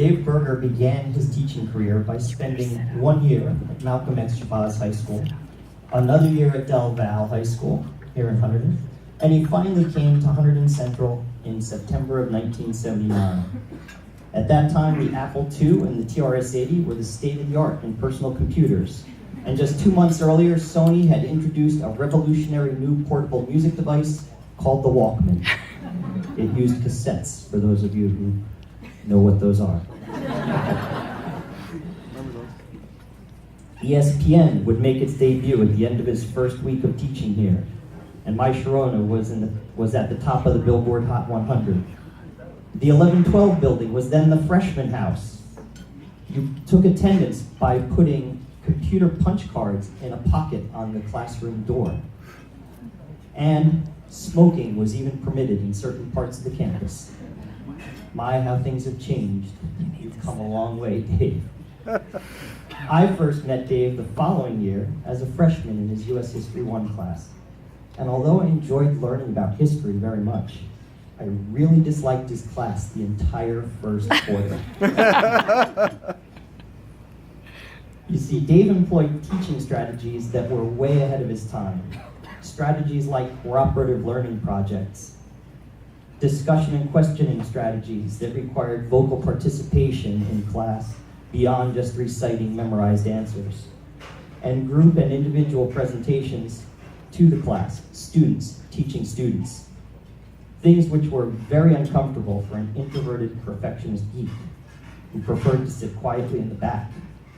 Dave Berger began his teaching career by spending 1 year at Malcolm X Chavez High School, another year at Del Val High School here in Hunterdon, and he finally came to Hunterdon Central in September of 1979. At that time, the Apple II and the TRS-80 were the state-of-the-art in personal computers. And just 2 months earlier, Sony had introduced a revolutionary new portable music device called the Walkman. It used cassettes, for those of you who know what those are. ESPN would make its debut at the end of his first week of teaching here, and My Sharona was at the top of the Billboard Hot 100. The 1112 building was then the freshman house. You took attendance by putting computer punch cards in a pocket on the classroom door. And smoking was even permitted in certain parts of the campus. My, how things have changed. You've come a long way, Dave. I first met Dave the following year as a freshman in his U.S. History 1 class. And although I enjoyed learning about history very much, I really disliked his class the entire first quarter. You see, Dave employed teaching strategies that were way ahead of his time. Strategies like cooperative learning projects, discussion and questioning strategies that required vocal participation in class beyond just reciting memorized answers, and group and individual presentations to the class, students teaching students. Things which were very uncomfortable for an introverted perfectionist geek who preferred to sit quietly in the back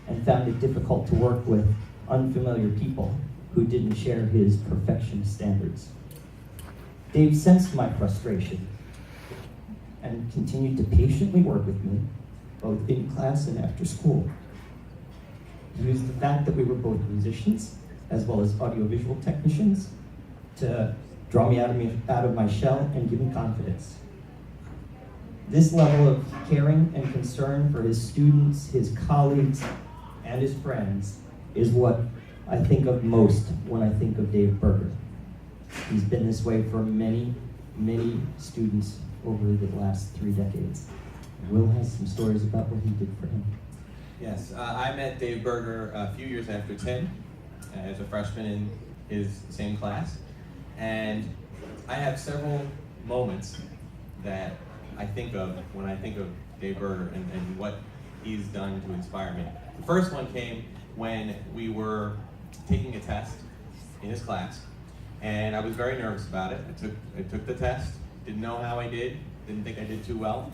and found it difficult to work with unfamiliar people who didn't share his perfectionist standards. Dave sensed my frustration and continued to patiently work with me, both in class and after school. He used the fact that we were both musicians, as well as audiovisual technicians, to draw me out of my shell and give me confidence. This level of caring and concern for his students, his colleagues, and his friends is what I think of most when I think of Dave Berger. He's been this way for many, many students over the last 3 decades. Will has some stories about what he did for him. Yes, I met Dave Berger a few years after Tim as a freshman in his same class. And I have several moments that I think of when I think of Dave Berger and what he's done to inspire me. The first one came when we were taking a test in his class, and I was very nervous about it. I took the test, didn't know how I did, didn't think I did too well.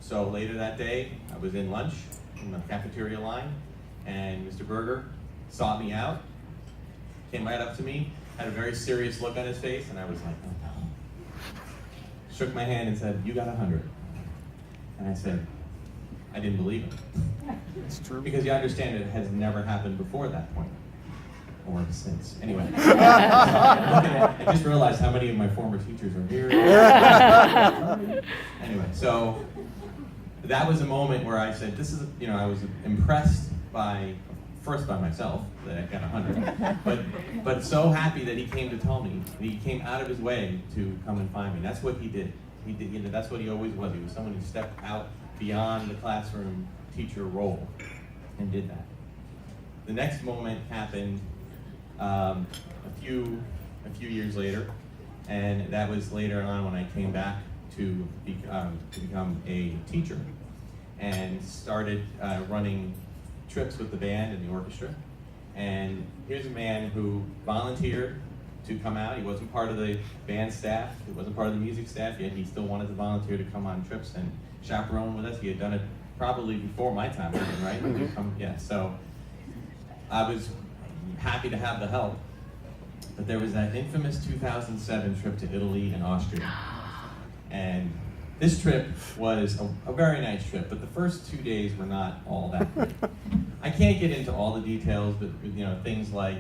So later that day, I was in lunch in the cafeteria line, and Mr. Berger sought me out, came right up to me, had a very serious look on his face, and I was like, oh no. Shook my hand and said, "You got 100." And I said, I didn't believe him. It's true. Because you understand it has never happened before that point. Or since. Anyway. I just realized how many of my former teachers are here. Anyway, so that was a moment where I said, this is, I was impressed first by myself that I got 100, but so happy that he came to tell me. He came out of his way to come and find me. That's what he did. He did, that's what he always was. He was someone who stepped out beyond the classroom teacher role and did that. The next moment happened a few years later, and that was later on when I came back to become a teacher and started running trips with the band and the orchestra. And here's a man who volunteered to come out. He wasn't part of the band staff, he wasn't part of the music staff, yet he still wanted to volunteer to come on trips and chaperone with us. He had done it probably before my time, right? Yeah, so I was happy to have the help. But there was that infamous 2007 trip to Italy and Austria. And this trip was a very nice trip, but the first 2 days were not all that great. I can't get into all the details, but things like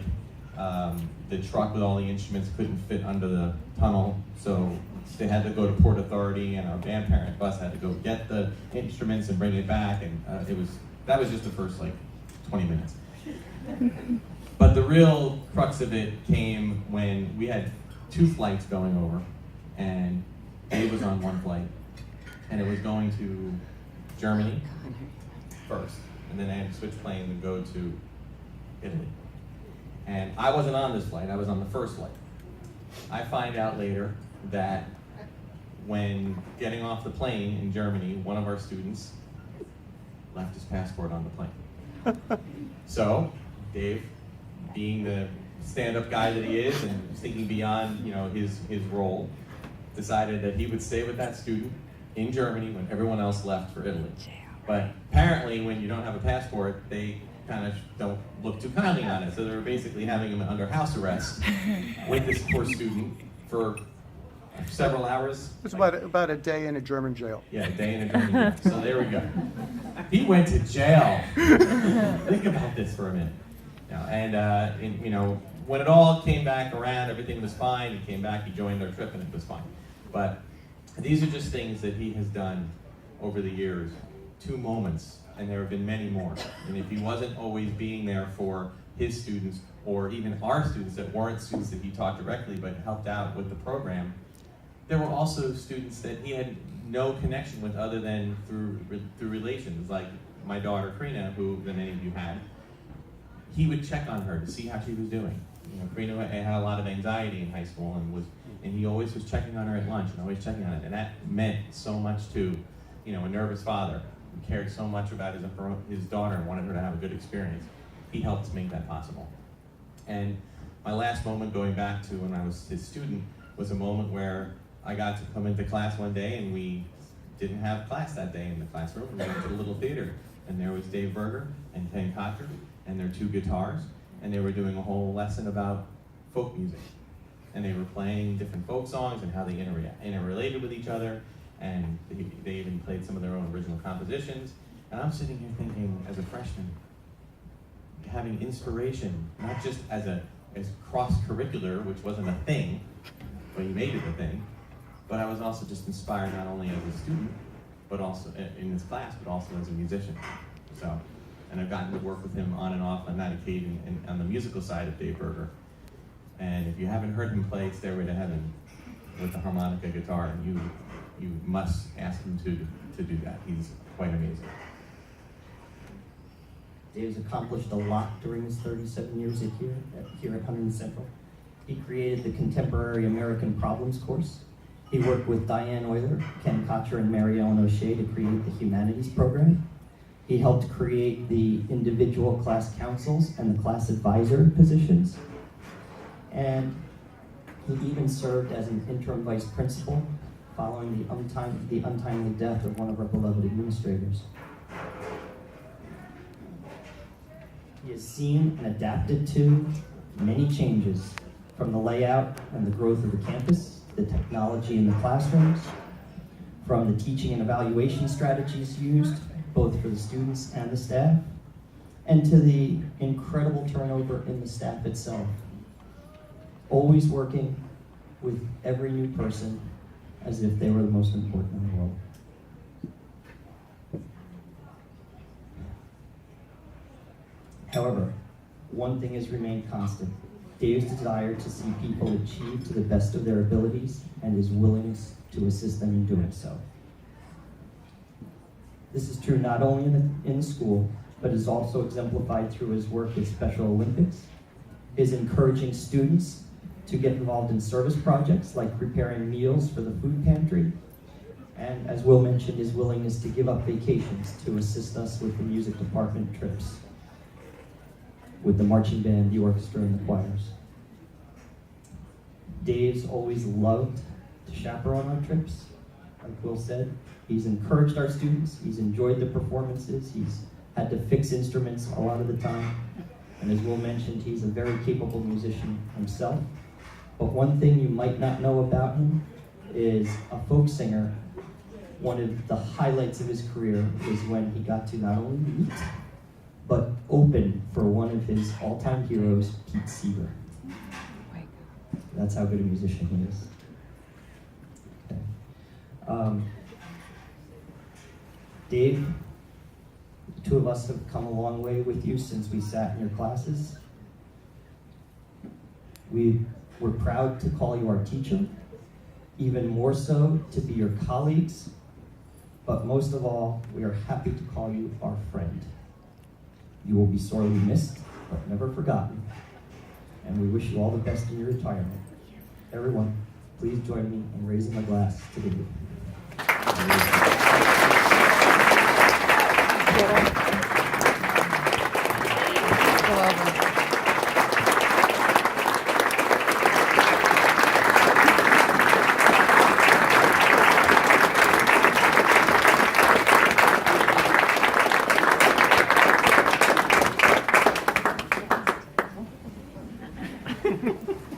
the truck with all the instruments couldn't fit under the tunnel, so they had to go to Port Authority, and our band parent bus had to go get the instruments and bring it back, and that was just the first 20 minutes. But the real crux of it came when we had 2 flights going over, and Dave was on one flight, and it was going to Germany first, and then I had to switch planes and go to Italy. And I wasn't on this flight, I was on the first flight. I find out later that when getting off the plane in Germany, one of our students left his passport on the plane. So, Dave, being the stand-up guy that he is and thinking beyond, his role, decided that he would stay with that student in Germany when everyone else left for Italy. But apparently, when you don't have a passport, they kind of don't look too kindly on it. So they were basically having him under house arrest with this poor student for several hours. It was about a day in a German jail. Yeah, a day in a German jail. So there we go. He went to jail. Think about this for a minute. When it all came back around, everything was fine. He came back, he joined our trip, and it was fine. But these are just things that he has done over the years. 2 moments, and there have been many more. And if he wasn't always being there for his students, or even our students that weren't students that he taught directly but helped out with the program, there were also students that he had no connection with other than through relations, like my daughter Karina, who many of you had. He would check on her to see how she was doing. Karina had a lot of anxiety in high school, and he always was checking on her at lunch and always checking on it, and that meant so much to, a nervous father who cared so much about his daughter and wanted her to have a good experience. He helped make that possible. And my last moment, going back to when I was his student, was a moment where I got to come into class one day and we didn't have class that day in the classroom. We went to the little theater, and there was Dave Berger and Ken Cotter and their 2 guitars, and they were doing a whole lesson about folk music. And they were playing different folk songs and how they interrelated with each other, and they even played some of their own original compositions. And I'm sitting here thinking, as a freshman, having inspiration, not just as cross-curricular, which wasn't a thing, but he made it a thing, but I was also just inspired not only as a student, but also in this class, but also as a musician. And I've gotten to work with him on and off on that occasion and on the musical side of Dave Berger. And if you haven't heard him play Stairway to Heaven with the harmonica guitar, you must ask him to do that. He's quite amazing. Dave's accomplished a lot during his 37 years here at Hunterdon Central. He created the Contemporary American Problems course. He worked with Diane Euler, Ken Kocher, and Mary Ellen O'Shea to create the Humanities program. He helped create the individual class councils and the class advisor positions. And he even served as an interim vice principal following the untimely death of one of our beloved administrators. He has seen and adapted to many changes, from the layout and the growth of the campus, the technology in the classrooms, from the teaching and evaluation strategies used, both for the students and the staff, and to the incredible turnover in the staff itself. Always working with every new person as if they were the most important in the world. However, one thing has remained constant: Dave's desire to see people achieve to the best of their abilities and his willingness to assist them in doing so. This is true not only in the school, but is also exemplified through his work with Special Olympics, his encouraging students to get involved in service projects like preparing meals for the food pantry, and, as Will mentioned, his willingness to give up vacations to assist us with the music department trips, with the marching band, the orchestra, and the choirs. Dave's always loved to chaperone our trips, like Will said. He's encouraged our students, he's enjoyed the performances, he's had to fix instruments a lot of the time, and as Will mentioned, he's a very capable musician himself. But one thing you might not know about him is a folk singer. One of the highlights of his career is when he got to not only meet, but open for one of his all-time heroes, Pete Seeger. That's how good a musician he is. Okay. Dave, the 2 of us have come a long way with you since we sat in your classes. We're proud to call you our teacher, even more so to be your colleagues, but most of all, we are happy to call you our friend. You will be sorely missed, but never forgotten, and we wish you all the best in your retirement. Everyone, please join me in raising a glass to David.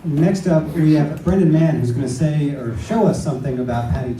Next up, we have Brendan Mann, who's going to say or show us something about Patty